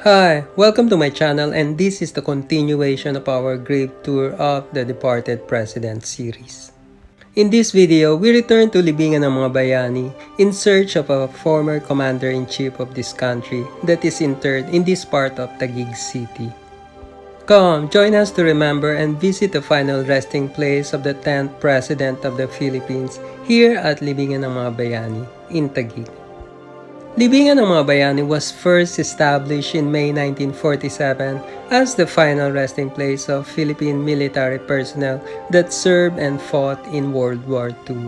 Hi, welcome to my channel, and this is the continuation of our Gravetour of the Departed President series. In this video, we return to Libingan ng mga Bayani in search of a former commander-in-chief of this country that is interred in this part of Taguig City. Come, join us to remember and visit the final resting place of the 10th President of the Philippines here at Libingan ng mga Bayani in Taguig. Libingan ng mga Bayani was first established in May 1947 as the final resting place of Philippine military personnel that served and fought in World War II.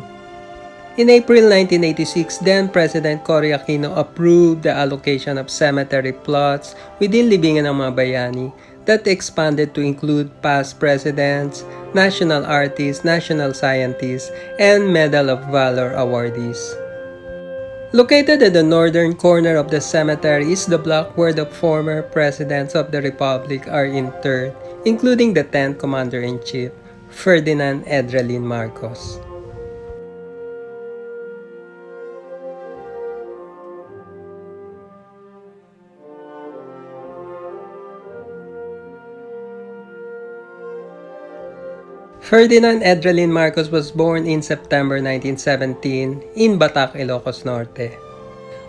In April 1986, then President Cory Aquino approved the allocation of cemetery plots within Libingan ng mga Bayani that expanded to include past presidents, national artists, national scientists, and Medal of Valor awardees. Located at the northern corner of the cemetery is the block where the former presidents of the Republic are interred, including the 10th Commander-in-Chief, Ferdinand Marcos. Ferdinand Marcos was born in September 1917 in Batac, Ilocos Norte.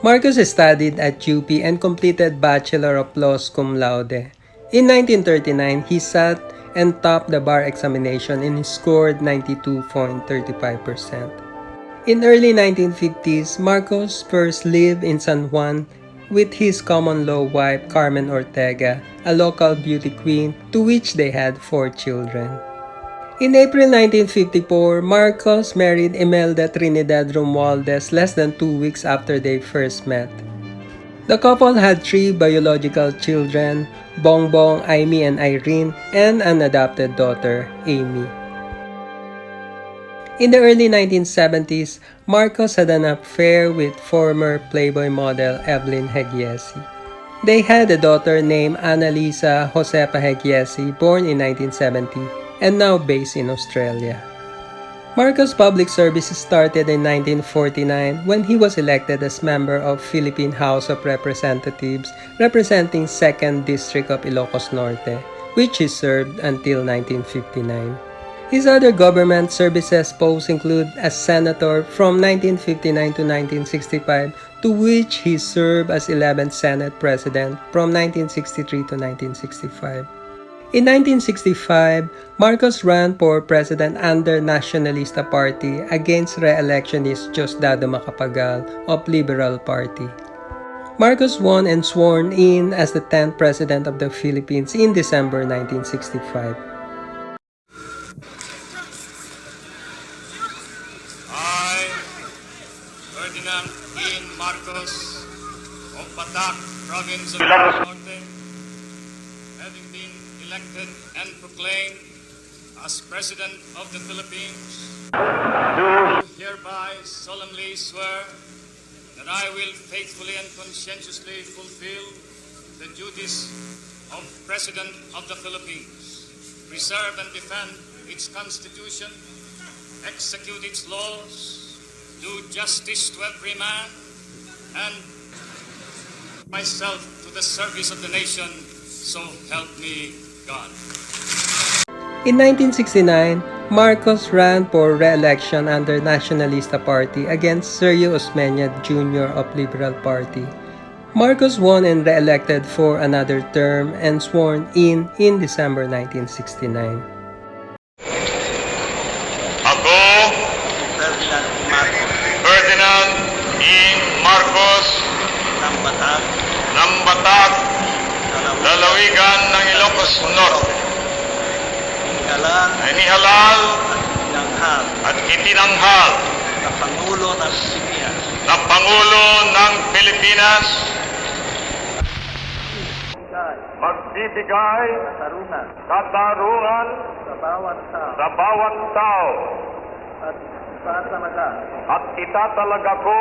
Marcos studied at UP and completed Bachelor of Laws cum laude. In 1939, he sat and topped the bar examination and scored 92.35%. In early 1950s, Marcos first lived in San Juan with his common-law wife Carmen Ortega, a local beauty queen, to which they had 4 children. In April 1954, Marcos married Imelda Trinidad Romualdez less than 2 weeks after they first met. The couple had 3 biological children, Bongbong, Aimee, and Irene, and an adopted daughter, Amy. In the early 1970s, Marcos had an affair with former Playboy model Evelyn Hegiesi. They had a daughter named Annalisa Josepa Hegiesi, born in 1970. And now based in Australia. Marcos' public service started in 1949 when he was elected as member of Philippine House of Representatives representing 2nd District of Ilocos Norte, which he served until 1959. His other government services posts include as senator from 1959 to 1965, to which he served as 11th Senate President from 1963 to 1965. In 1965, Marcos ran for president under Nacionalista Party against re-electionist Diosdado Macapagal of Liberal Party. Marcos won and sworn in as the 10th President of the Philippines in December 1965. I, Ferdinand Marcos of Batac, Province of Norte, having been elected and proclaimed as President of the Philippines, do hereby solemnly swear that I will faithfully and conscientiously fulfill the duties of President of the Philippines, preserve and defend its Constitution, execute its laws, do justice to every man, and myself to the service of the nation, so help me God. In 1969, Marcos ran for re-election under Nacionalista Party against Sergio Osmeña Jr. of Liberal Party. Marcos won and re-elected for another term and sworn in December 1969. Ako, Ferdinand Marcos ng Batac, lalawigan ng Ilocos Norte, inihalal at itinanghal na Pangulo ng Pilipinas, magbibigay katarungan sa bawat tao at itatalaga ko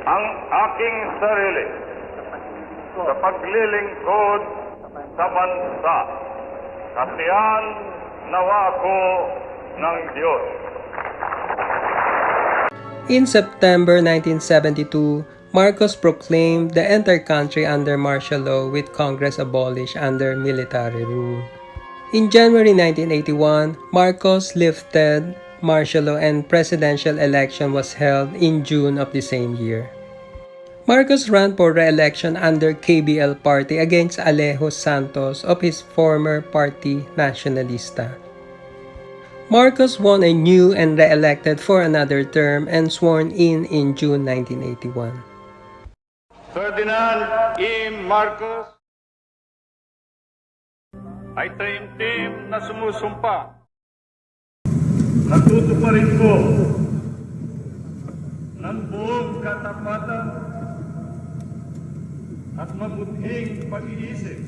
ang aking sarili sa paglilingkod sa bansa. Kasihan nawa ko ng Diyos. In September 1972, Marcos proclaimed the entire country under martial law with Congress abolished under military rule. In January 1981, Marcos lifted martial law and presidential election was held in June of the same year. Marcos ran for re-election under KBL party against Alejo Santos of his former party Nacionalista. Marcos won anew and re-elected for another term and sworn in June 1981. Ferdinand E. Marcos ay taimtim na sumusumpa. Natutuparin ko ng buong katapatan at mabuting pag-iisip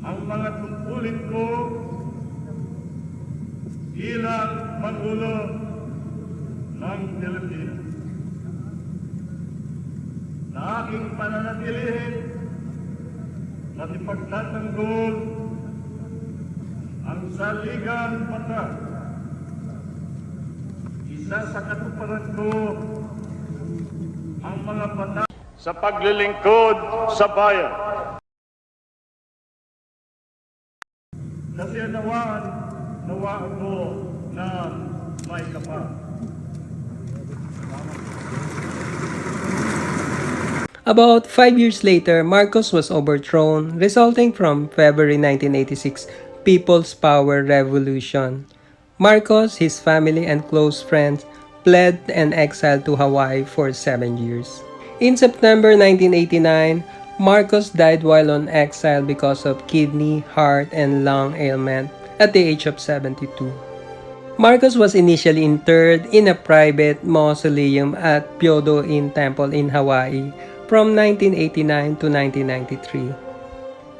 ang mga tungkulin ko bilang Pangulo ng Pilipinas na aking pananatilihin at ipagtatanggol ang saligang batas. Isa sa katuparan ko ang mga batas sa paglilingkod sa bayan. Kasi nawa ko na may kapal. About 5 years later, Marcos was overthrown, resulting from February 1986 People's Power Revolution. Marcos, his family, and close friends fled and exiled to Hawaii for 7 years. In September 1989, Marcos died while on exile because of kidney, heart, and lung ailment at the age of 72. Marcos was initially interred in a private mausoleum at Pyodo-in Temple in Hawaii from 1989 to 1993.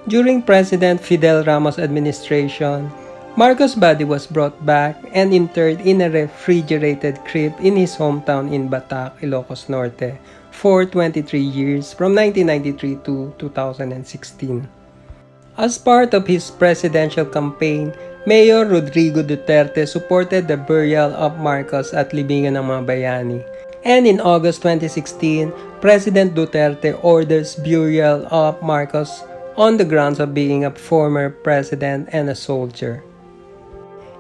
During President Fidel Ramos' administration, Marcos' body was brought back and interred in a refrigerated crypt in his hometown in Batac, Ilocos Norte for 23 years from 1993 to 2016. As part of his presidential campaign, Mayor Rodrigo Duterte supported the burial of Marcos at Libingan ng mga Bayani. And in August 2016, President Duterte orders burial of Marcos on the grounds of being a former president and a soldier.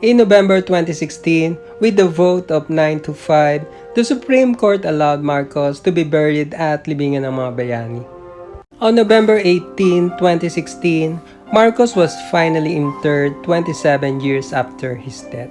In November 2016, with the vote of 9-5, the Supreme Court allowed Marcos to be buried at Libingan ng mga Bayani. On November 18, 2016, Marcos was finally interred 27 years after his death.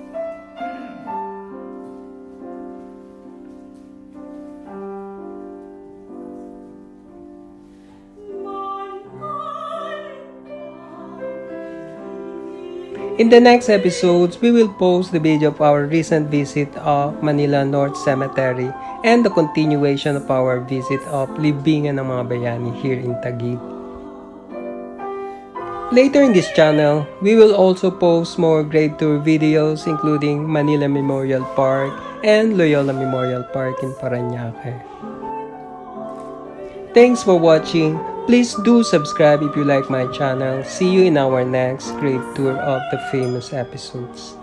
In the next episodes, we will post the video of our recent visit of Manila North Cemetery and the continuation of our visit of Libingan ng mga Bayani here in Taguig. Later in this channel, we will also post more Gravetour videos including Manila Memorial Park and Loyola Memorial Park in Parañaque. Thanks for watching. Please do subscribe if you like my channel. See you in our next Gravetour of the famous episodes.